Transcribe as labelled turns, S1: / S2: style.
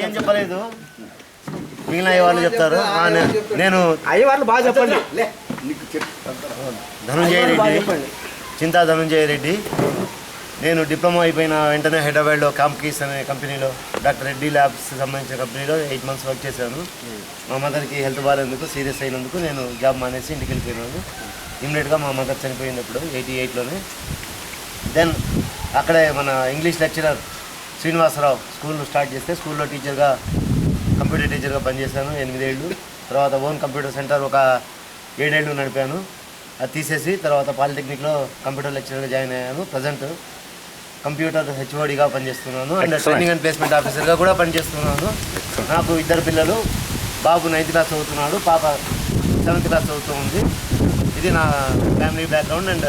S1: ఏం చెప్పలేదు, మిగిలిన వాళ్ళు చెప్తారు. నేను
S2: అయ్యవాళ్ళు బాగా చెప్పండి.
S1: ధనంజయ రెడ్డి, చింతా ధనంజయ రెడ్డి. నేను డిప్లొమా అయిపోయిన వెంటనే హైదరాబాద్లో కాంప్కీస్ అనే కంపెనీలో, డాక్టర్ రెడ్డి ల్యాబ్స్ సంబంధించిన కంపెనీలో 8 months వర్క్ చేశాను. మా మదర్కి హెల్త్ బాగాలేందుకు, సీరియస్ అయినందుకు నేను జాబ్ మానేసి ఇంటికి వెళ్ళిపోయినాను. ఇమ్మీడియట్గా మా మదర్ చనిపోయినప్పుడు 88లోనే. దెన్ అక్కడే మన English lecturer Srinivasarao school start చేస్తే స్కూల్లో టీచర్గా, కంప్యూటర్ టీచర్గా పనిచేశాను 8 ఏళ్ళు. తర్వాత ఓన్ కంప్యూటర్ సెంటర్ ఒక 7 ఏళ్ళు నడిపాను. అది తీసేసి తర్వాత పాలిటెక్నిక్లో కంప్యూటర్ లెక్చరర్గా జాయిన్ అయ్యాను. ప్రజెంట్ కంప్యూటర్ హెచ్ఓడిగా పనిచేస్తున్నాను అండ్ ట్రైనింగ్ అండ్ ప్లేస్మెంట్ ఆఫీసర్గా కూడా పనిచేస్తున్నాను. నాకు 2 పిల్లలు. బాబు 9th క్లాస్ చదువుతున్నాడు, పాప 7th క్లాస్ చదువుతూ ఉంది. ఇది నా ఫ్యామిలీ బ్యాక్గ్రౌండ్ అండ్